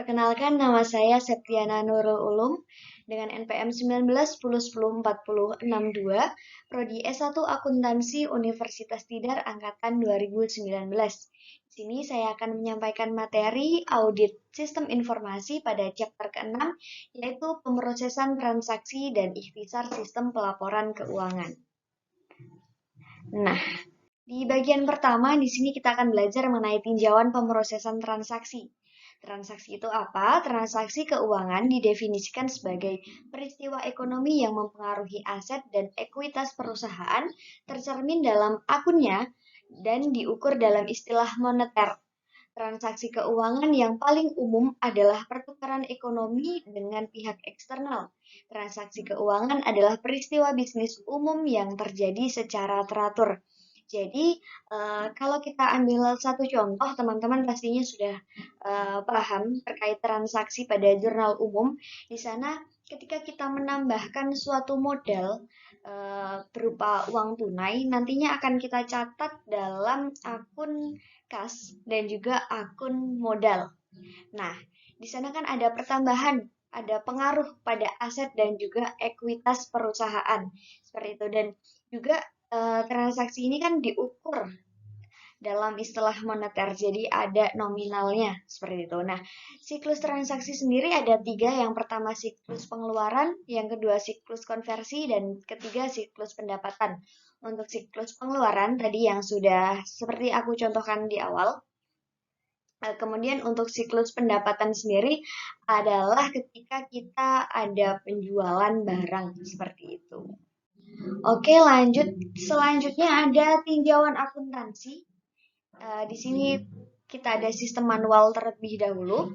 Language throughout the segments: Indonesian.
Perkenalkan, nama saya Septiana Nurul Ulum dengan NPM 1910104062, Prodi S1 Akuntansi Universitas Tidar Angkatan 2019. Di sini saya akan menyampaikan materi audit sistem informasi pada chapter ke-6, yaitu pemrosesan transaksi dan ikhtisar sistem pelaporan keuangan. Nah, di bagian pertama, di sini kita akan belajar mengenai tinjauan pemrosesan transaksi. Transaksi itu apa? Transaksi keuangan didefinisikan sebagai peristiwa ekonomi yang mempengaruhi aset dan ekuitas perusahaan tercermin dalam akunnya dan diukur dalam istilah moneter. Transaksi keuangan yang paling umum adalah pertukaran ekonomi dengan pihak eksternal. Transaksi keuangan adalah peristiwa bisnis umum yang terjadi secara teratur. Jadi, kalau kita ambil satu contoh, teman-teman pastinya sudah paham terkait transaksi pada jurnal umum. Di sana, ketika kita menambahkan suatu modal berupa uang tunai, nantinya akan kita catat dalam akun kas dan juga akun modal. Nah, di sana kan ada pertambahan, ada pengaruh pada aset dan juga ekuitas perusahaan. Seperti itu. Dan juga transaksi ini kan diukur dalam istilah moneter, jadi ada nominalnya seperti itu. Nah, siklus transaksi sendiri ada 3. Yang pertama siklus pengeluaran, yang kedua siklus konversi, dan ketiga siklus pendapatan. Untuk siklus pengeluaran tadi yang sudah seperti aku contohkan di awal. Kemudian untuk siklus pendapatan sendiri adalah ketika kita ada penjualan barang seperti itu. Oke, lanjut. Selanjutnya ada tinjauan akuntansi. Di sini kita ada sistem manual terlebih dahulu.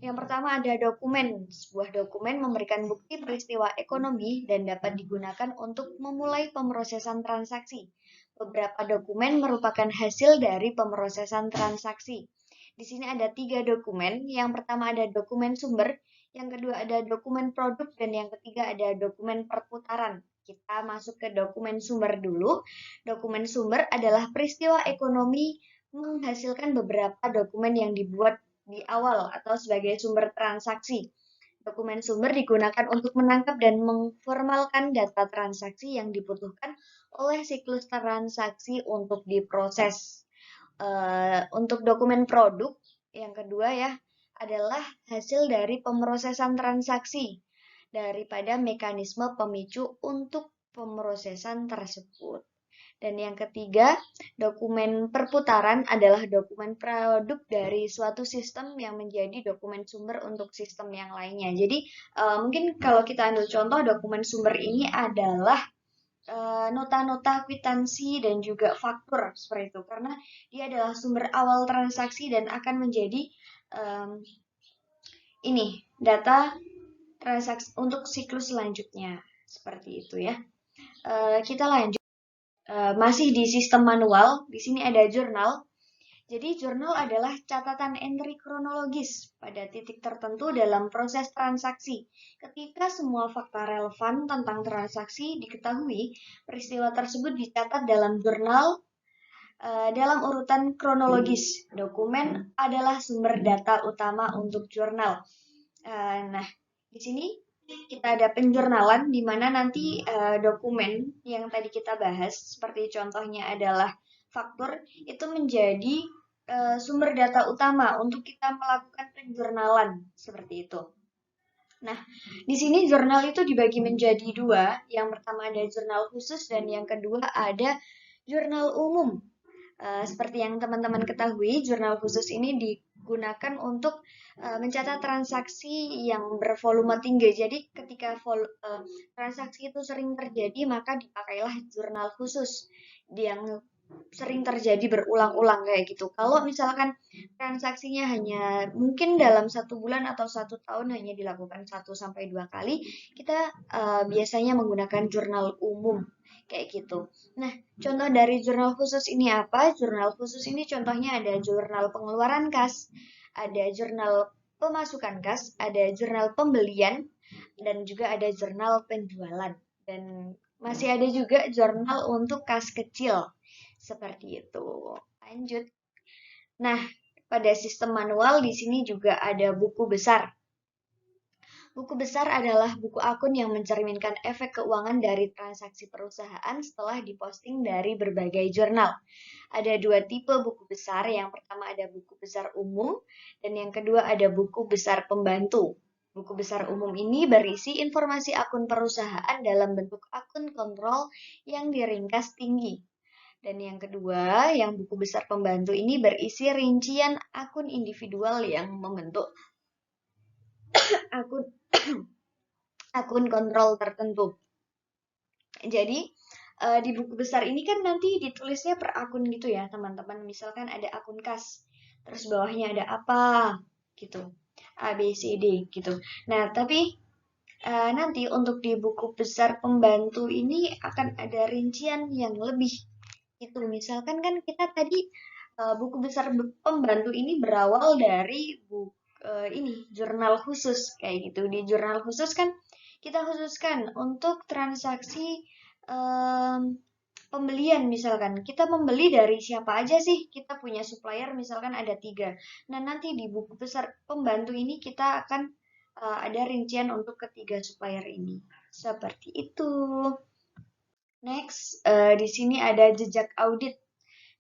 Yang pertama ada dokumen. Sebuah dokumen memberikan bukti peristiwa ekonomi dan dapat digunakan untuk memulai pemrosesan transaksi. Beberapa dokumen merupakan hasil dari pemrosesan transaksi. Di sini ada 3 dokumen. Yang pertama ada dokumen sumber, yang kedua ada dokumen produk, dan yang ketiga ada dokumen perputaran. Kita masuk ke dokumen sumber dulu. Dokumen sumber adalah peristiwa ekonomi menghasilkan beberapa dokumen yang dibuat di awal atau sebagai sumber transaksi. Dokumen sumber digunakan untuk menangkap dan mengformalkan data transaksi yang dibutuhkan oleh siklus transaksi untuk diproses. Untuk dokumen produk, yang kedua ya, adalah hasil dari pemrosesan transaksi daripada mekanisme pemicu untuk pemrosesan tersebut. Dan yang ketiga, dokumen perputaran adalah dokumen produk dari suatu sistem yang menjadi dokumen sumber untuk sistem yang lainnya. Jadi, mungkin kalau kita ambil contoh, dokumen sumber ini adalah nota-nota kwitansi dan juga faktur seperti itu, karena dia adalah sumber awal transaksi dan akan menjadi ini data transaksi untuk siklus selanjutnya seperti itu ya. Kita lanjut. Masih di sistem manual, di sini ada jurnal. Jadi jurnal adalah catatan entry kronologis pada titik tertentu dalam proses transaksi. Ketika semua fakta relevan tentang transaksi diketahui, peristiwa tersebut dicatat dalam jurnal dalam urutan kronologis. Dokumen adalah sumber data utama untuk jurnal. Nah, di sini kita ada penjurnalan di mana nanti dokumen yang tadi kita bahas, seperti contohnya adalah faktur, itu menjadi sumber data utama untuk kita melakukan penjurnalan seperti itu. Nah, di sini jurnal itu dibagi menjadi 2. Yang pertama ada jurnal khusus dan yang kedua ada jurnal umum. Seperti yang teman-teman ketahui, jurnal khusus ini digunakan untuk mencatat transaksi yang bervolume tinggi. Jadi ketika transaksi itu sering terjadi, maka dipakailah jurnal khusus yang sering terjadi berulang-ulang kayak gitu. Kalau misalkan transaksinya hanya mungkin dalam 1 bulan atau 1 tahun hanya dilakukan 1-2 kali, kita biasanya menggunakan jurnal umum kayak gitu. Nah, contoh dari jurnal khusus ini apa? Jurnal khusus ini contohnya ada jurnal pengeluaran kas, ada jurnal pemasukan kas, ada jurnal pembelian, dan juga ada jurnal penjualan. Dan masih ada juga jurnal untuk kas kecil. Seperti itu. Lanjut. Nah, pada sistem manual di sini juga ada buku besar. Buku besar adalah buku akun yang mencerminkan efek keuangan dari transaksi perusahaan setelah diposting dari berbagai jurnal. Ada dua tipe buku besar, yang pertama ada buku besar umum, dan yang kedua ada buku besar pembantu. Buku besar umum ini berisi informasi akun perusahaan dalam bentuk akun kontrol yang diringkas tinggi. Dan yang kedua, yang buku besar pembantu ini berisi rincian akun individual yang membentuk akun akun kontrol tertentu. Jadi di buku besar ini kan nanti ditulisnya per akun gitu ya teman-teman. Misalkan ada akun kas, terus bawahnya ada apa gitu, A, B, C, D gitu. Nah tapi nanti untuk di buku besar pembantu ini akan ada rincian yang lebih. Itu misalkan kan kita tadi buku besar pembantu ini berawal dari ini jurnal khusus kayak gitu. Di jurnal khusus kan kita khususkan untuk transaksi pembelian, misalkan kita membeli dari siapa aja sih, kita punya supplier misalkan ada 3. Nah nanti di buku besar pembantu ini kita akan ada rincian untuk ketiga supplier ini seperti itu. Next, di sini ada jejak audit.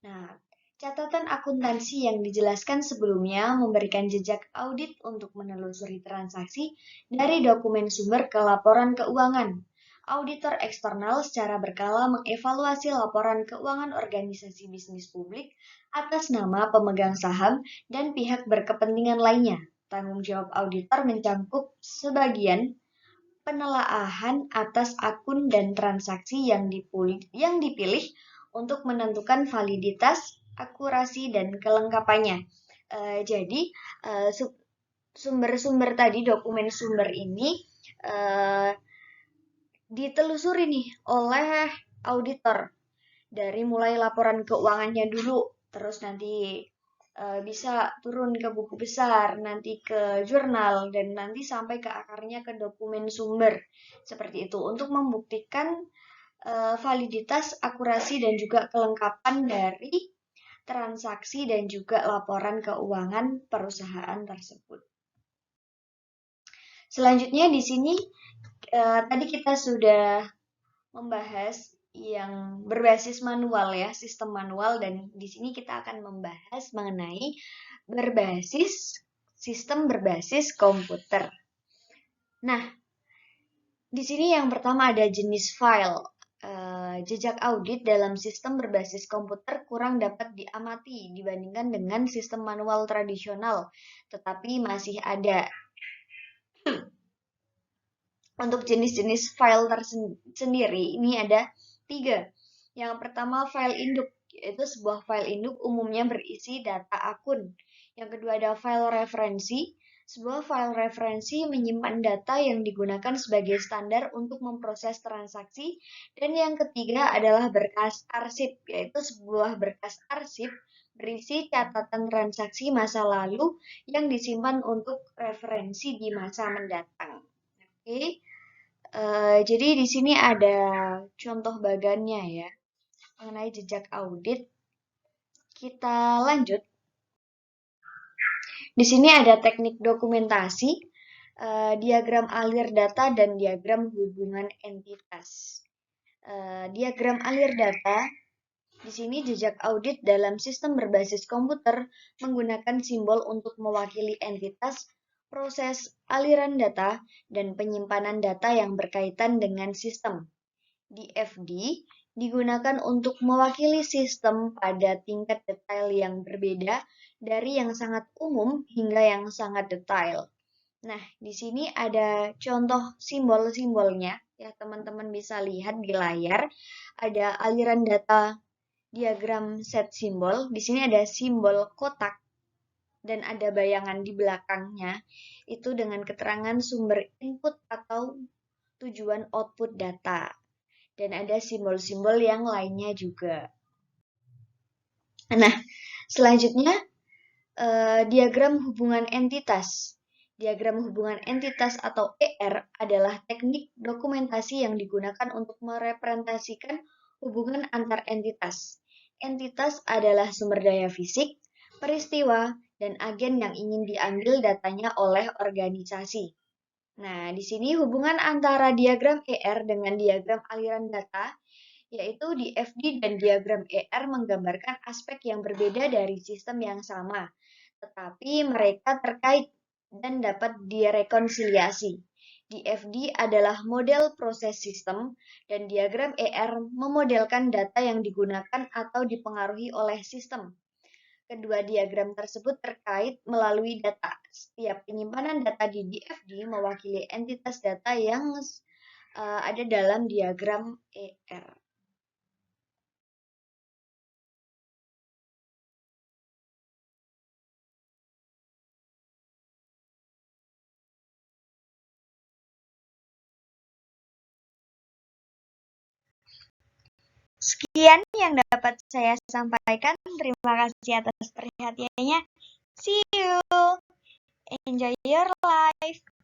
Nah, catatan akuntansi yang dijelaskan sebelumnya memberikan jejak audit untuk menelusuri transaksi dari dokumen sumber ke laporan keuangan. Auditor eksternal secara berkala mengevaluasi laporan keuangan organisasi bisnis publik atas nama pemegang saham dan pihak berkepentingan lainnya. Tanggung jawab auditor mencakup sebagian penelaahan atas akun dan transaksi yang dipilih untuk menentukan validitas, akurasi, dan kelengkapannya. Jadi, sumber-sumber tadi, dokumen sumber ini ditelusuri nih oleh auditor. Dari mulai laporan keuangannya dulu, terus nanti bisa turun ke buku besar, nanti ke jurnal, dan nanti sampai ke akarnya ke dokumen sumber. Seperti itu, untuk membuktikan validitas, akurasi, dan juga kelengkapan dari transaksi dan juga laporan keuangan perusahaan tersebut. Selanjutnya di sini tadi kita sudah membahas yang berbasis manual ya, sistem manual, dan di sini kita akan membahas mengenai sistem berbasis komputer. Nah, di sini yang pertama ada jenis file. Jejak audit dalam sistem berbasis komputer kurang dapat diamati dibandingkan dengan sistem manual tradisional, tetapi masih ada. Untuk jenis-jenis file tersendiri, ini ada 3. Yang pertama file induk, yaitu sebuah file induk umumnya berisi data akun. Yang kedua ada file referensi. Sebuah file referensi menyimpan data yang digunakan sebagai standar untuk memproses transaksi. Dan yang ketiga adalah berkas arsip, yaitu sebuah berkas arsip berisi catatan transaksi masa lalu yang disimpan untuk referensi di masa mendatang. Oke. Jadi di sini ada contoh bagannya ya mengenai jejak audit. Kita lanjut. Di sini ada teknik dokumentasi, diagram alir data, dan diagram hubungan entitas. Diagram alir data, di sini jejak audit dalam sistem berbasis komputer menggunakan simbol untuk mewakili entitas, proses aliran data, dan penyimpanan data yang berkaitan dengan sistem. DFD digunakan untuk mewakili sistem pada tingkat detail yang berbeda dari yang sangat umum hingga yang sangat detail. Nah, di sini ada contoh simbol-simbolnya ya, teman-teman bisa lihat di layar. Ada aliran data diagram set simbol. Di sini ada simbol kotak dan ada bayangan di belakangnya. Itu dengan keterangan sumber input atau tujuan output data. Dan ada simbol-simbol yang lainnya juga. Nah, selanjutnya diagram hubungan entitas. Diagram hubungan entitas atau ER adalah teknik dokumentasi yang digunakan untuk merepresentasikan hubungan antar entitas. Entitas adalah sumber daya fisik, peristiwa, dan agen yang ingin diambil datanya oleh organisasi. Nah, di sini hubungan antara diagram ER dengan diagram aliran data, yaitu di FD dan diagram ER menggambarkan aspek yang berbeda dari sistem yang sama, tetapi mereka terkait dan dapat direkonsiliasi. Di FD adalah model proses sistem, dan diagram ER memodelkan data yang digunakan atau dipengaruhi oleh sistem. Kedua diagram tersebut terkait melalui data. Setiap penyimpanan data di DFD mewakili entitas data yang ada dalam diagram ER. Sekian yang dapat saya sampaikan. Terima kasih atas perhatiannya. See you. Enjoy your life.